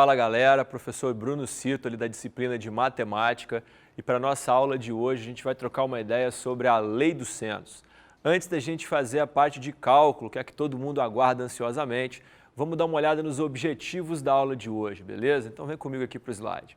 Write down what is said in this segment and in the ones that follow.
Fala galera, professor Bruno Cito ali da disciplina de matemática e para a nossa aula de hoje a gente vai trocar uma ideia sobre a lei dos senos. Antes da gente fazer a parte de cálculo, que é a que todo mundo aguarda ansiosamente, vamos dar uma olhada nos objetivos da aula de hoje, beleza? Então vem comigo aqui para o slide.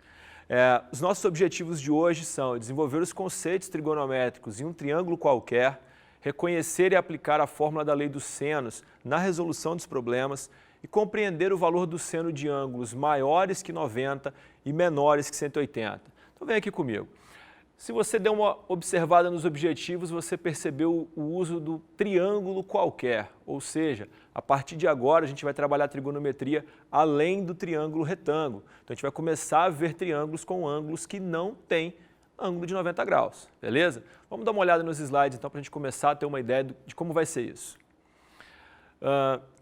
Os nossos objetivos de hoje são desenvolver os conceitos trigonométricos em um triângulo qualquer, reconhecer e aplicar a fórmula da lei dos senos na resolução dos problemas e compreender o valor do seno de ângulos maiores que 90 e menores que 180. Então vem aqui comigo. Se você der uma observada nos objetivos, você percebeu o uso do triângulo qualquer, ou seja, a partir de agora a gente vai trabalhar a trigonometria além do triângulo retângulo. Então a gente vai começar a ver triângulos com ângulos que não têm ângulo de 90 graus, beleza? Vamos dar uma olhada nos slides então para a gente começar a ter uma ideia de como vai ser isso.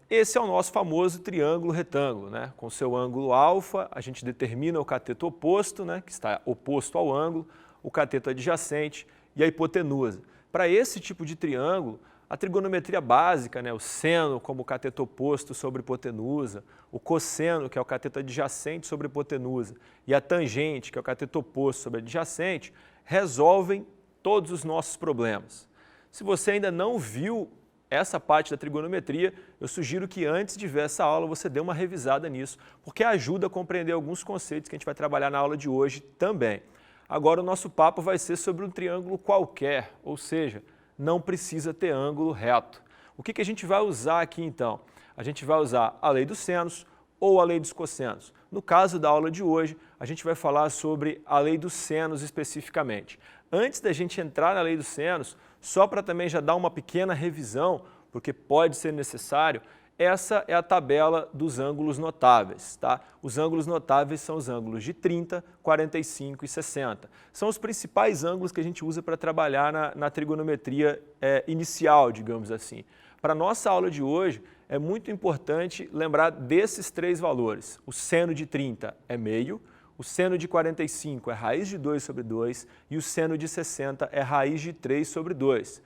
Esse é o nosso famoso triângulo retângulo, né? Com seu ângulo alfa, a gente determina o cateto oposto, né? Que está oposto ao ângulo, o cateto adjacente e a hipotenusa. Para esse tipo de triângulo, a trigonometria básica, né? O seno como cateto oposto sobre hipotenusa, o cosseno, que é o cateto adjacente sobre hipotenusa, e a tangente, que é o cateto oposto sobre adjacente, resolvem todos os nossos problemas. Se você ainda não viu essa parte da trigonometria, eu sugiro que antes de ver essa aula você dê uma revisada nisso, porque ajuda a compreender alguns conceitos que a gente vai trabalhar na aula de hoje também. Agora o nosso papo vai ser sobre um triângulo qualquer, ou seja, não precisa ter ângulo reto. O que a gente vai usar aqui então? A gente vai usar a lei dos senos ou a lei dos cossenos. No caso da aula de hoje, a gente vai falar sobre a lei dos senos especificamente. Antes da gente entrar na lei dos senos, só para também já dar uma pequena revisão, porque pode ser necessário, essa é a tabela dos ângulos notáveis, tá? Os ângulos notáveis são os ângulos de 30, 45 e 60. São os principais ângulos que a gente usa para trabalhar na trigonometria inicial, digamos assim. Para a nossa aula de hoje, é muito importante lembrar desses três valores. O seno de 30 é meio, o seno de 45 é raiz de 2 sobre 2 e o seno de 60 é raiz de 3 sobre 2.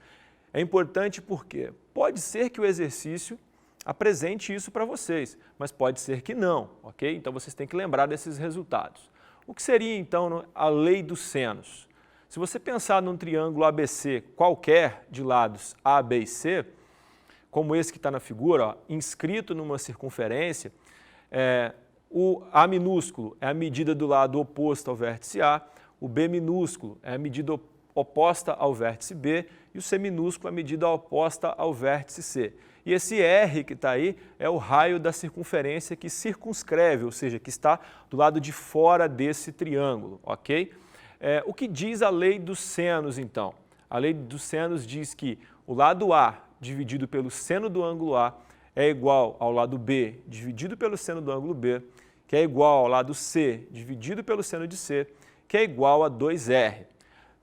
É importante porque pode ser que o exercício apresente isso para vocês, mas pode ser que não, ok? Então vocês têm que lembrar desses resultados. O que seria então a lei dos senos? Se você pensar num triângulo ABC qualquer de lados A, B e C, como esse que está na figura, ó, inscrito numa circunferência, o A minúsculo é a medida do lado oposto ao vértice A, o B minúsculo é a medida oposta ao vértice B e o C minúsculo é a medida oposta ao vértice C. E esse R que está aí é o raio da circunferência que circunscreve, ou seja, que está do lado de fora desse triângulo, ok? O que diz a lei dos senos, então? A lei dos senos diz que o lado A dividido pelo seno do ângulo A é igual ao lado B dividido pelo seno do ângulo B, que é igual ao lado C dividido pelo seno de C, que é igual a 2R.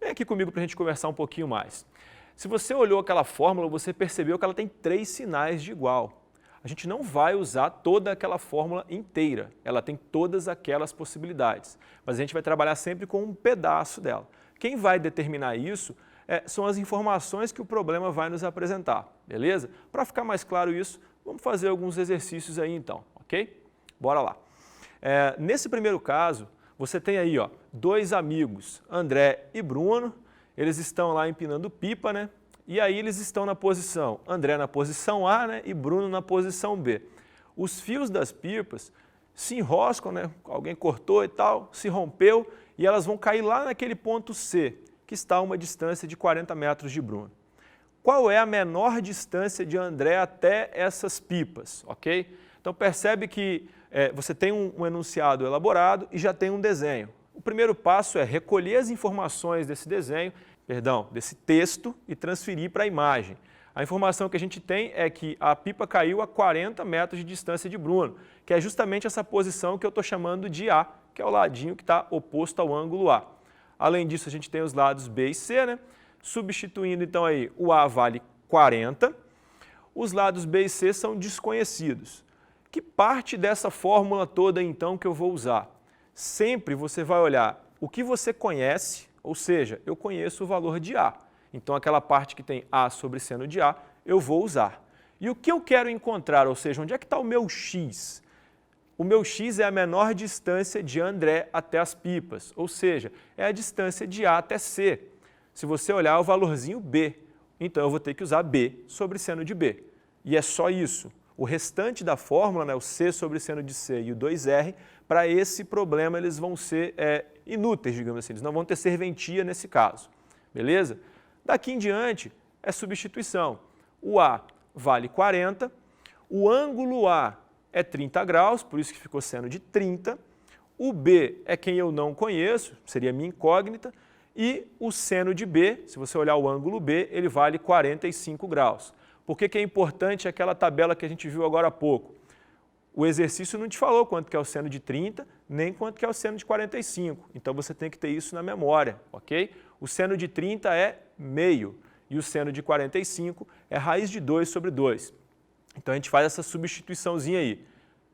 Vem aqui comigo para a gente conversar um pouquinho mais. Se você olhou aquela fórmula, você percebeu que ela tem 3 sinais de igual. A gente não vai usar toda aquela fórmula inteira, ela tem todas aquelas possibilidades, mas a gente vai trabalhar sempre com um pedaço dela. Quem vai determinar isso são as informações que o problema vai nos apresentar, beleza? Para ficar mais claro isso, vamos fazer alguns exercícios aí então, ok? Bora lá. Nesse primeiro caso, você tem aí ó, 2 amigos, André e Bruno, eles estão lá empinando pipa, né? E aí eles estão na posição, André na posição A, né? E Bruno na posição B. Os fios das pipas se enroscam, né? Alguém cortou e tal, se rompeu e elas vão cair lá naquele ponto C, que está a uma distância de 40 metros de Bruno. Qual é a menor distância de André até essas pipas, ok? Então percebe que você tem um enunciado elaborado e já tem um desenho. O primeiro passo é recolher as informações desse desenho, desse texto e transferir para a imagem. A informação que a gente tem é que a pipa caiu a 40 metros de distância de Bruno, que é justamente essa posição que eu estou chamando de A, que é o ladinho que está oposto ao ângulo A. Além disso, a gente tem os lados B e C, né? Substituindo então aí, o A vale 40, os lados B e C são desconhecidos. Que parte dessa fórmula toda então que eu vou usar? Sempre você vai olhar o que você conhece, ou seja, eu conheço o valor de A. Então aquela parte que tem A sobre seno de A, eu vou usar. E o que eu quero encontrar, ou seja, onde é que está o meu X? o meu x é a menor distância de André até as pipas, ou seja, é a distância de A até C. Se você olhar, é o valorzinho B, então eu vou ter que usar B sobre seno de B. E é só isso. O restante da fórmula, né, o C sobre seno de C e o 2R, para esse problema eles vão ser inúteis, digamos assim, eles não vão ter serventia nesse caso. Beleza? Daqui em diante é substituição. O A vale 40, o ângulo A é 30 graus, por isso que ficou seno de 30, o B é quem eu não conheço, seria minha incógnita, e o seno de B, se você olhar o ângulo B, ele vale 45 graus. Por que é importante aquela tabela que a gente viu agora há pouco? O exercício não te falou quanto que é o seno de 30, nem quanto que é o seno de 45. Então você tem que ter isso na memória, ok? O seno de 30 é meio e o seno de 45 é raiz de 2 sobre 2. Então a gente faz essa substituiçãozinha aí.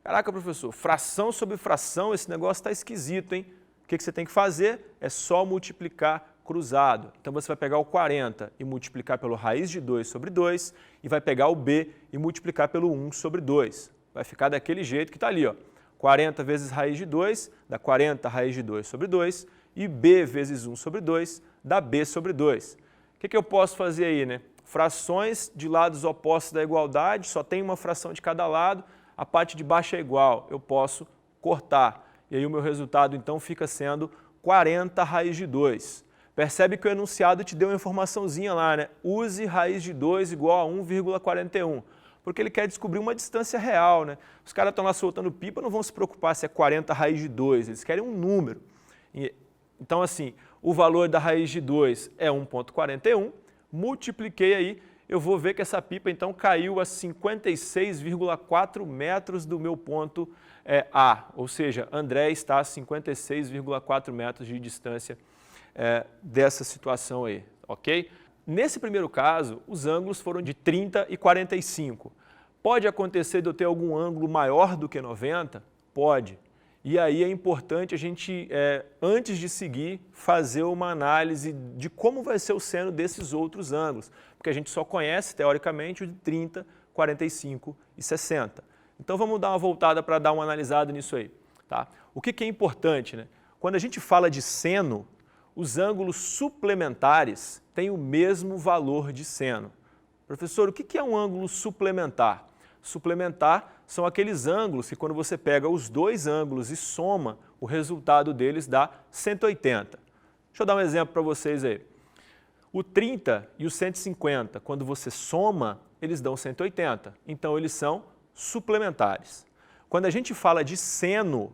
Caraca, professor, fração sobre fração, esse negócio está esquisito, hein? O que você tem que fazer? É só multiplicar cruzado. Então você vai pegar o 40 e multiplicar pelo raiz de 2 sobre 2 e vai pegar o B e multiplicar pelo 1 sobre 2. Vai ficar daquele jeito que está ali, ó. 40 vezes raiz de 2 dá 40 raiz de 2 sobre 2 e B vezes 1 sobre 2 dá B sobre 2. O que eu posso fazer aí, né? Frações de lados opostos da igualdade, só tem uma fração de cada lado, a parte de baixo é igual, eu posso cortar. E aí o meu resultado então fica sendo 40 raiz de 2. Percebe que o enunciado te deu uma informaçãozinha lá, né? Use raiz de 2 igual a 1,41, porque ele quer descobrir uma distância real, né? Os caras estão lá soltando pipa, não vão se preocupar se é 40 raiz de 2, eles querem um número. Então assim, o valor da raiz de 2 é 1,41, multipliquei aí, eu vou ver que essa pipa então caiu a 56,4 metros do meu ponto A, ou seja, André está a 56,4 metros de distância dessa situação aí, ok? Nesse primeiro caso, os ângulos foram de 30 e 45. Pode acontecer de eu ter algum ângulo maior do que 90? Pode. E aí é importante a gente, antes de seguir, fazer uma análise de como vai ser o seno desses outros ângulos, porque a gente só conhece, teoricamente, o de 30, 45 e 60. Então vamos dar uma voltada para dar uma analisada nisso aí. Tá? O que é importante, né? Quando a gente fala de seno, os ângulos suplementares têm o mesmo valor de seno. Professor, o que é um ângulo suplementar? Suplementar são aqueles ângulos que quando você pega os dois ângulos e soma, o resultado deles dá 180. Deixa eu dar um exemplo para vocês aí. O 30 e o 150, quando você soma, eles dão 180. Então, eles são suplementares. Quando a gente fala de seno,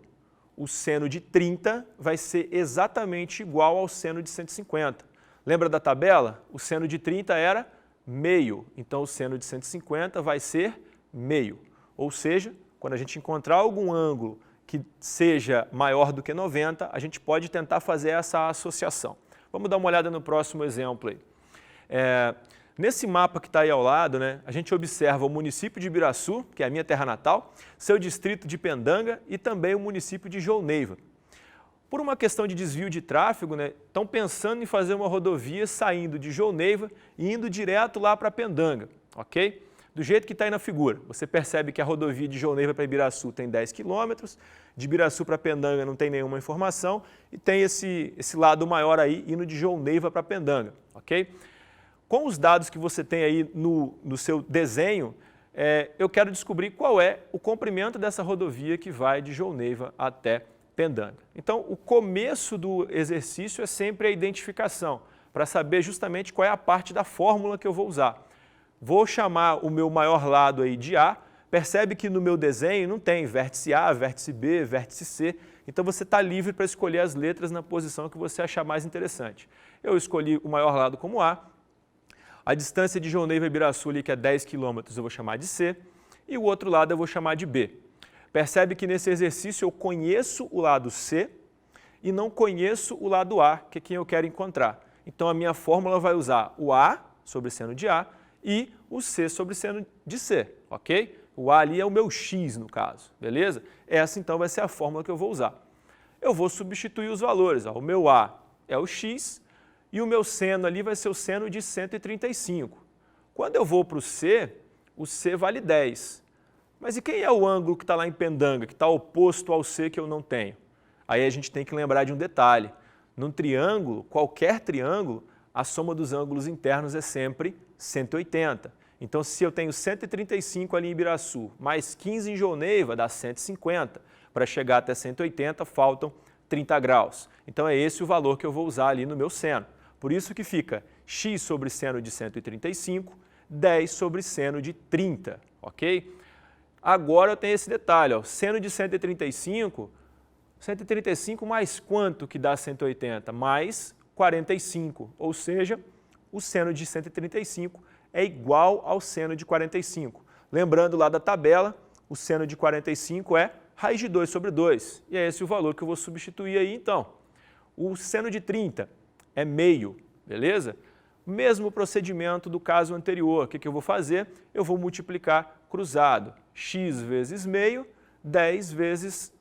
o seno de 30 vai ser exatamente igual ao seno de 150. Lembra da tabela? O seno de 30 era meio, então o seno de 150 vai ser meio. Ou seja, quando a gente encontrar algum ângulo que seja maior do que 90, a gente pode tentar fazer essa associação. Vamos dar uma olhada no próximo exemplo aí. Nesse mapa que está aí ao lado, né, a gente observa o município de Ibiraçu, que é a minha terra natal, seu distrito de Pendanga e também o município de João Neiva. Por uma questão de desvio de tráfego, né, estão pensando em fazer uma rodovia saindo de João Neiva e indo direto lá para Pendanga, ok? Do jeito que está aí na figura, você percebe que a rodovia de João Neiva para Ibiraçu tem 10 quilômetros, de Ibiraçu para Pendanga não tem nenhuma informação e tem esse lado maior aí indo de João Neiva para Pendanga, ok? Com os dados que você tem aí no seu desenho, eu quero descobrir qual é o comprimento dessa rodovia que vai de João Neiva até Pendanga. Então, o começo do exercício é sempre a identificação, para saber justamente qual é a parte da fórmula que eu vou usar. Vou chamar o meu maior lado aí de A, percebe que no meu desenho não tem vértice A, vértice B, vértice C, então você está livre para escolher as letras na posição que você achar mais interessante. Eu escolhi o maior lado como A, a distância de João Neiva e Ibiraçu ali, que é 10 km, eu vou chamar de C, e o outro lado eu vou chamar de B. Percebe que nesse exercício eu conheço o lado C e não conheço o lado A, que é quem eu quero encontrar. Então a minha fórmula vai usar o A sobre seno de A e o C sobre seno de C, ok? O A ali é o meu X no caso, beleza? Essa então vai ser a fórmula que eu vou usar. Eu vou substituir os valores, ó. O meu A é o X e o meu seno ali vai ser o seno de 135. Quando eu vou para o C vale 10. Mas e quem é o ângulo que está lá em pendanga, que está oposto ao C que eu não tenho? Aí a gente tem que lembrar de um detalhe. Num triângulo, qualquer triângulo, a soma dos ângulos internos é sempre 180. Então, se eu tenho 135 ali em Ibiraçu, mais 15 em Jouneiva, dá 150. Para chegar até 180, faltam 30 graus. Então, é esse o valor que eu vou usar ali no meu seno. Por isso que fica x sobre seno de 135, 10 sobre seno de 30, ok? Agora eu tenho esse detalhe, ó, seno de 135 mais quanto que dá 180? Mais 45, ou seja, o seno de 135 é igual ao seno de 45. Lembrando lá da tabela, o seno de 45 é raiz de 2 sobre 2, e é esse o valor que eu vou substituir aí então. O seno de 30 é meio, beleza? Mesmo procedimento do caso anterior, o que eu vou fazer? Eu vou multiplicar cruzado, x vezes meio, 10 vezes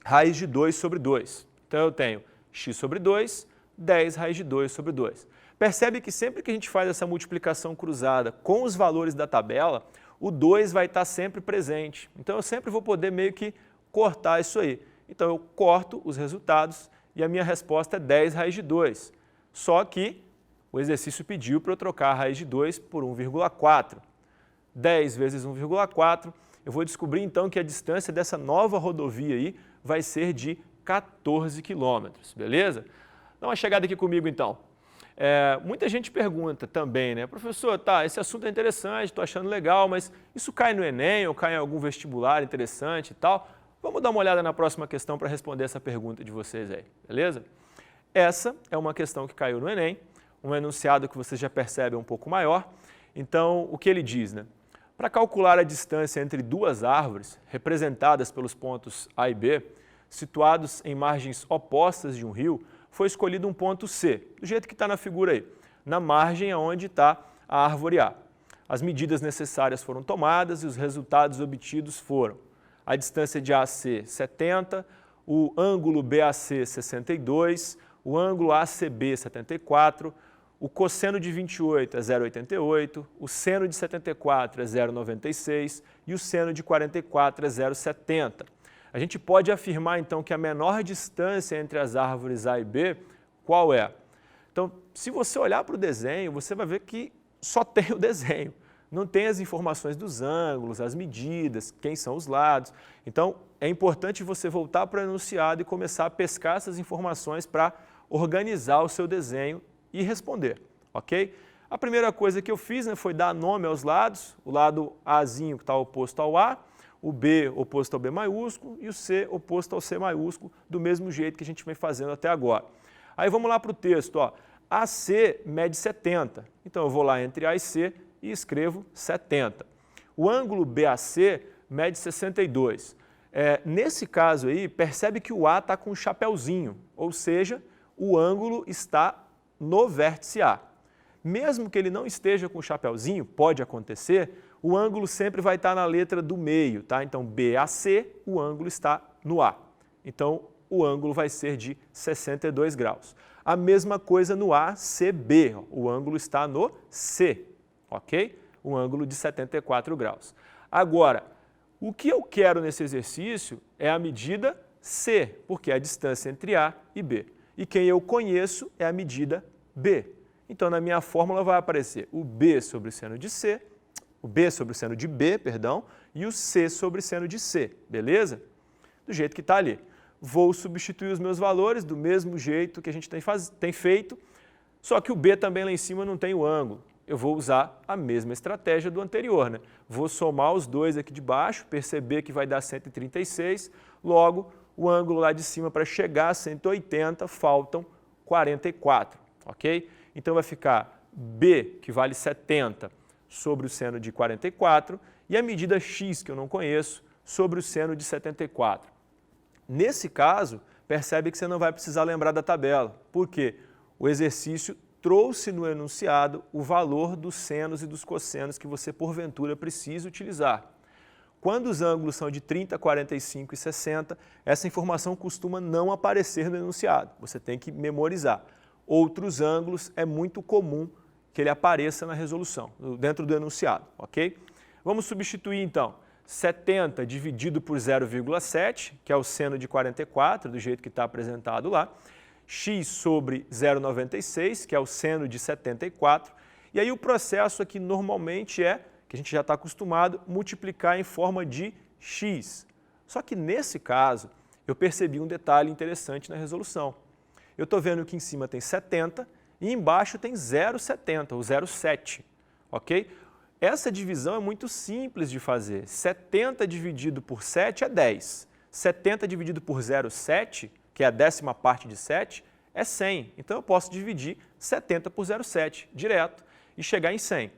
raiz de 2 sobre 2. Então eu tenho x sobre 2, 10 raiz de 2 sobre 2. Percebe que sempre que a gente faz essa multiplicação cruzada com os valores da tabela, o 2 vai estar sempre presente. Então eu sempre vou poder meio que cortar isso aí. Então eu corto os resultados e a minha resposta é 10 raiz de 2. Só que o exercício pediu para eu trocar a raiz de 2 por 1,4. 10 vezes 1,4, eu vou descobrir então que a distância dessa nova rodovia aí vai ser de 14 quilômetros, beleza? Dá uma chegada aqui comigo então. Muita gente pergunta também, né? Professor, tá, esse assunto é interessante, estou achando legal, mas isso cai no Enem ou cai em algum vestibular interessante e tal? Vamos dar uma olhada na próxima questão para responder essa pergunta de vocês aí, beleza? Essa é uma questão que caiu no Enem, um enunciado que você já percebe um pouco maior. Então, o que ele diz, né? Para calcular a distância entre duas árvores, representadas pelos pontos A e B, situados em margens opostas de um rio, foi escolhido um ponto C, do jeito que está na figura aí, na margem onde está a árvore A. As medidas necessárias foram tomadas e os resultados obtidos foram a distância de AC 70, o ângulo BAC 62, o ângulo ACB 74, o cosseno de 28 é 0,88, o seno de 74 é 0,96 e o seno de 44 é 0,70. A gente pode afirmar, então, que a menor distância entre as árvores A e B, qual é? Então, se você olhar para o desenho, você vai ver que só tem o desenho. Não tem as informações dos ângulos, as medidas, quem são os lados. Então, é importante você voltar para o enunciado e começar a pescar essas informações para organizar o seu desenho e responder, ok? A primeira coisa que eu fiz, né, foi dar nome aos lados, o lado Azinho que está oposto ao A, o B oposto ao B maiúsculo e o C oposto ao C maiúsculo, do mesmo jeito que a gente vem fazendo até agora. Aí vamos lá para o texto, ó. AC mede 70, então eu vou lá entre A e C e escrevo 70. O ângulo BAC mede 62. Nesse caso aí, percebe que o A está com um chapéuzinho, ou seja, o ângulo está no vértice A. Mesmo que ele não esteja com o chapéuzinho, pode acontecer, o ângulo sempre vai estar na letra do meio, tá? Então, BAC, o ângulo está no A. Então, o ângulo vai ser de 62 graus. A mesma coisa no ACB, o ângulo está no C, ok? Um ângulo de 74 graus. Agora, o que eu quero nesse exercício é a medida C, porque é a distância entre A e B. E quem eu conheço é a medida B. Então, na minha fórmula vai aparecer o B sobre o seno de C, o B sobre o seno de B, perdão, e o C sobre o seno de C, beleza? Do jeito que está ali. Vou substituir os meus valores do mesmo jeito que a gente tem feito, só que o B também lá em cima não tem o ângulo. Eu vou usar a mesma estratégia do anterior, né? Vou somar os dois aqui de baixo, perceber que vai dar 136, logo o ângulo lá de cima para chegar a 180 faltam 44, ok? Então vai ficar B, que vale 70, sobre o seno de 44, e a medida x, que eu não conheço, sobre o seno de 74. Nesse caso, percebe que você não vai precisar lembrar da tabela, porque o exercício trouxe no enunciado o valor dos senos e dos cossenos que você, porventura, precisa utilizar. Quando os ângulos são de 30, 45 e 60, essa informação costuma não aparecer no enunciado, você tem que memorizar. Outros ângulos é muito comum que ele apareça na resolução, dentro do enunciado, ok? Vamos substituir então. 70 dividido por 0,7, que é o seno de 44, do jeito que está apresentado lá, x sobre 0,96, que é o seno de 74, e aí o processo aqui normalmente é, que a gente já está acostumado, multiplicar em forma de x. Só que nesse caso, eu percebi um detalhe interessante na resolução. Eu estou vendo que em cima tem 70 e embaixo tem 0,70, ou 0,7, ok? Essa divisão é muito simples de fazer. 70 dividido por 7 é 10. 70 dividido por 0,7, que é a 10ª parte de 7, é 100. Então eu posso dividir 70 por 0,7 direto e chegar em 100.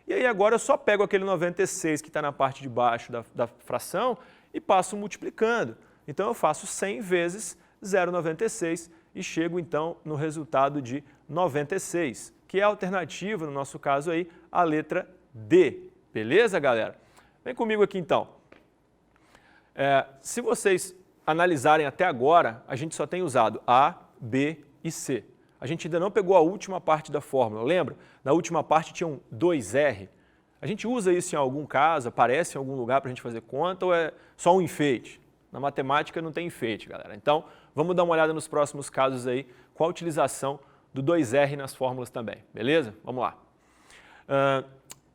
E aí agora eu só pego aquele 96 que está na parte de baixo da fração e passo multiplicando. Então eu faço 100 vezes 0,96 e chego então no resultado de 96, que é a alternativa, no nosso caso aí, a letra D. Beleza, galera? Vem comigo aqui então. Se vocês analisarem até agora, a gente só tem usado A, B e C. A gente ainda não pegou a última parte da fórmula, lembra? Na última parte tinha um 2R. A gente usa isso em algum caso, aparece em algum lugar para a gente fazer conta ou é só um enfeite? Na matemática não tem enfeite, galera. Então, vamos dar uma olhada nos próximos casos aí com a utilização do 2R nas fórmulas também, beleza? Vamos lá.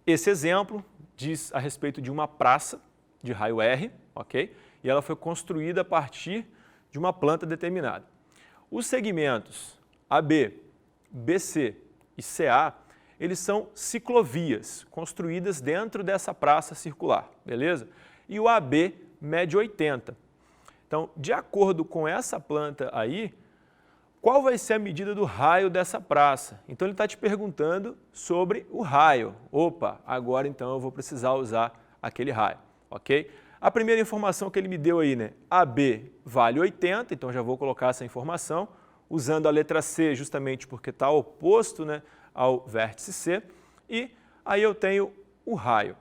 Esse exemplo diz a respeito de uma praça de raio R, ok? E ela foi construída a partir de uma planta determinada. Os segmentos AB, BC e CA, eles são ciclovias construídas dentro dessa praça circular, beleza? E o AB mede 80. Então, de acordo com essa planta aí, qual vai ser a medida do raio dessa praça? Então ele está te perguntando sobre o raio. Opa, agora então eu vou precisar usar aquele raio, ok? A primeira informação que ele me deu aí, né? AB vale 80, então já vou colocar essa informação, usando a letra C justamente porque está oposto, né, ao vértice C, e aí eu tenho o raio.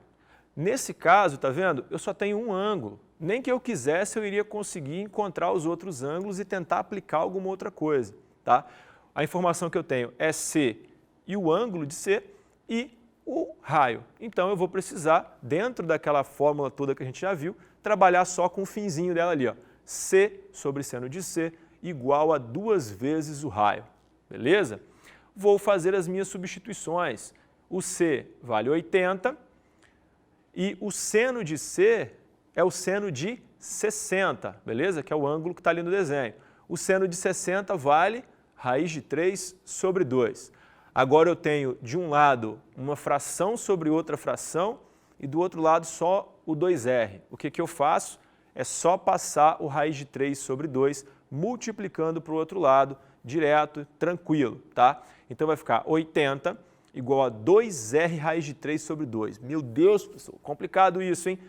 Nesse caso, tá vendo? Eu só tenho um ângulo. Nem que eu quisesse, eu iria conseguir encontrar os outros ângulos e tentar aplicar alguma outra coisa, tá? A informação que eu tenho é C e o ângulo de C e o raio. Então, eu vou precisar, dentro daquela fórmula toda que a gente já viu, trabalhar só com o finzinho dela ali, ó. C sobre seno de C igual a 2 vezes o raio, beleza? Vou fazer as minhas substituições. O C vale 80 e o seno de C é o seno de 60, beleza? Que é o ângulo que está ali no desenho. O seno de 60 vale raiz de 3 sobre 2. Agora eu tenho de um lado uma fração sobre outra fração e do outro lado só o 2R. O que eu faço? É só passar o raiz de 3 sobre 2, multiplicando para o outro lado, direto, tranquilo, tá? Então vai ficar 80 igual a 2R raiz de 3 sobre 2. Meu Deus, pessoal, complicado isso, hein?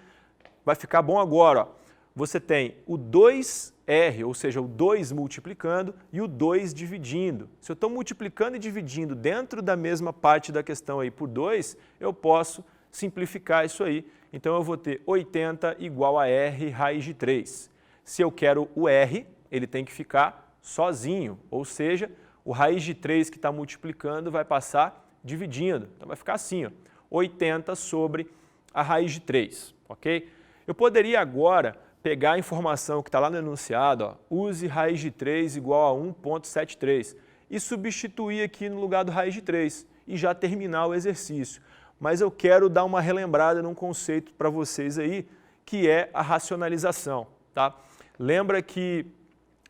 Vai ficar bom agora, ó. Você tem o 2R, ou seja, o 2 multiplicando e o 2 dividindo. Se eu estou multiplicando e dividindo dentro da mesma parte da questão aí por 2, eu posso simplificar isso aí. Então eu vou ter 80 igual a R raiz de 3. Se eu quero o R, ele tem que ficar sozinho, ou seja, o raiz de 3 que está multiplicando vai passar dividindo. Então vai ficar assim, ó, 80 sobre a raiz de 3, ok? Eu poderia agora pegar a informação que está lá no enunciado, ó, use raiz de 3 igual a 1,73 e substituir aqui no lugar do raiz de 3 e já terminar o exercício. Mas eu quero dar uma relembrada num conceito para vocês aí, que é a racionalização, tá? Lembra que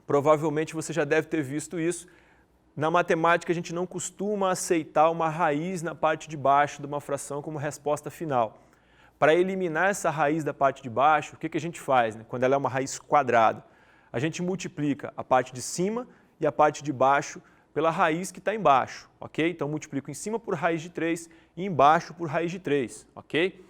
provavelmente você já deve ter visto isso. Na matemática a gente não costuma aceitar uma raiz na parte de baixo de uma fração como resposta final. Para eliminar essa raiz da parte de baixo, o que a gente faz, né? Quando ela é uma raiz quadrada? A gente multiplica a parte de cima e a parte de baixo pela raiz que está embaixo, ok? Então, multiplico em cima por raiz de 3 e embaixo por raiz de 3, ok?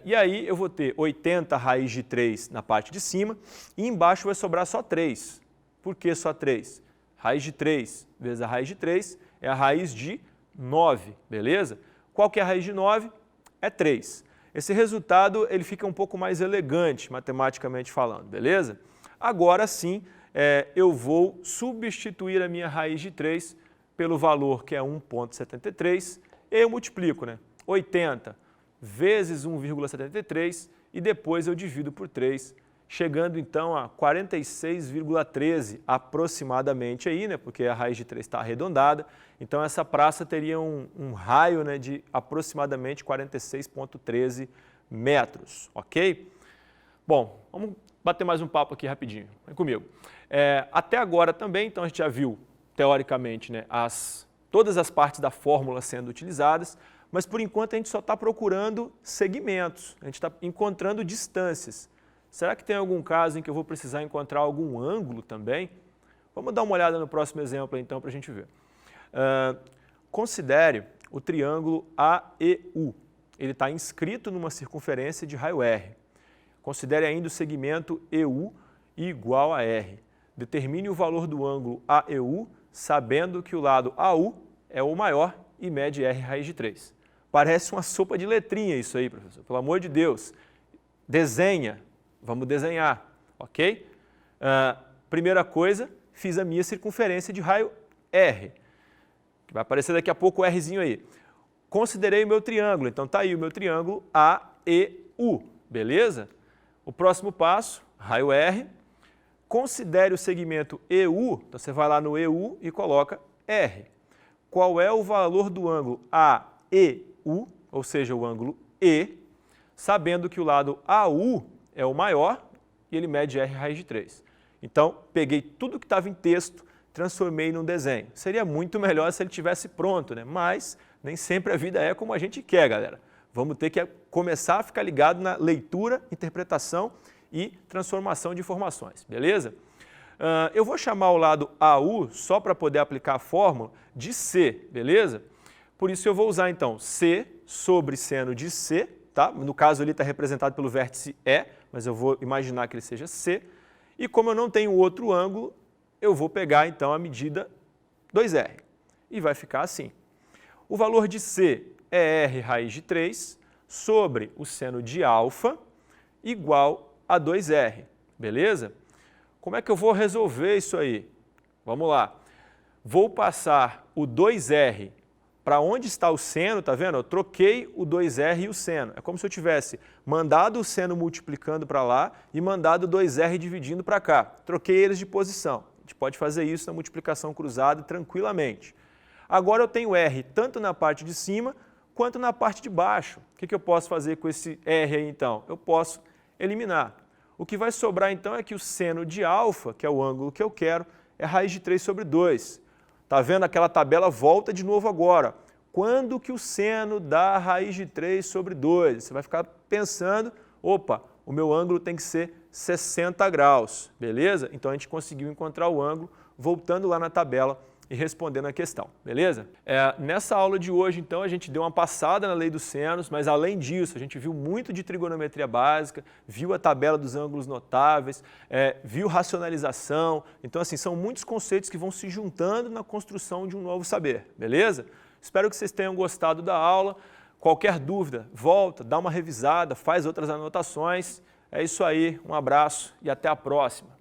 E aí eu vou ter 80 raiz de 3 na parte de cima e embaixo vai sobrar só 3. Por que só 3? Raiz de 3 vezes a raiz de 3 é a raiz de 9, beleza? Qual que é a raiz de 9? É 3. Esse resultado ele fica um pouco mais elegante, matematicamente falando, beleza? Agora sim, eu vou substituir a minha raiz de 3 pelo valor que é 1,73 e eu multiplico, né? 80 vezes 1,73 e depois eu divido por 3, chegando então a 46,13 aproximadamente aí, né, porque a raiz de 3 está arredondada. Então essa praça teria um raio, né, de aproximadamente 46,13 metros, ok? Bom, vamos bater mais um papo aqui rapidinho, vem comigo. Até agora também, então a gente já viu, teoricamente, né, todas as partes da fórmula sendo utilizadas, mas por enquanto a gente só está procurando segmentos, a gente está encontrando distâncias. Será que tem algum caso em que eu vou precisar encontrar algum ângulo também? Vamos dar uma olhada no próximo exemplo então para a gente ver. Considere o triângulo AEU. Ele está inscrito numa circunferência de raio R. Considere ainda o segmento EU igual a R. Determine o valor do ângulo AEU, sabendo que o lado AU é o maior e mede R raiz de 3. Parece uma sopa de letrinha isso aí, professor. Pelo amor de Deus. Desenha. Vamos desenhar, ok? Primeira coisa, fiz a minha circunferência de raio R. Que vai aparecer daqui a pouco o Rzinho aí. Considerei o meu triângulo, então está aí o meu triângulo AEU, beleza? O próximo passo, raio R. Considere o segmento EU, então você vai lá no EU e coloca R. Qual é o valor do ângulo AEU, ou seja, o ângulo E, sabendo que o lado AU é o maior e ele mede R raiz de 3. Então, peguei tudo que estava em texto, transformei num desenho. Seria muito melhor se ele tivesse pronto, né? Mas nem sempre a vida é como a gente quer, galera. Vamos ter que começar a ficar ligado na leitura, interpretação e transformação de informações, beleza? Eu vou chamar o lado AU, só para poder aplicar a fórmula, de C, beleza? Por isso eu vou usar então C sobre seno de C, tá? No caso ali está representado pelo vértice E, mas eu vou imaginar que ele seja C. E como eu não tenho outro ângulo, eu vou pegar então a medida 2R. E vai ficar assim. O valor de C é R raiz de 3 sobre o seno de alfa igual a 2R, beleza? Como é que eu vou resolver isso aí? Vamos lá. Vou passar o 2R para onde está o seno, tá vendo? Eu troquei o 2R e o seno. É como se eu tivesse mandado o seno multiplicando para lá e mandado o 2R dividindo para cá. Troquei eles de posição. A gente pode fazer isso na multiplicação cruzada tranquilamente. Agora eu tenho R tanto na parte de cima quanto na parte de baixo. O que eu posso fazer com esse R aí então? Eu posso eliminar. O que vai sobrar então é que o seno de alfa, que é o ângulo que eu quero, é raiz de 3 sobre 2. Está vendo? Aquela tabela volta de novo agora. Quando que o seno dá raiz de 3 sobre 2? Você vai ficar pensando, opa, o meu ângulo tem que ser 60 graus, beleza? Então a gente conseguiu encontrar o ângulo voltando lá na tabela e respondendo a questão, beleza? Nessa aula de hoje, então, a gente deu uma passada na lei dos senos, mas além disso, a gente viu muito de trigonometria básica, viu a tabela dos ângulos notáveis, viu racionalização. Então, assim, são muitos conceitos que vão se juntando na construção de um novo saber, beleza? Espero que vocês tenham gostado da aula. Qualquer dúvida, volta, dá uma revisada, faz outras anotações. É isso aí, um abraço e até a próxima.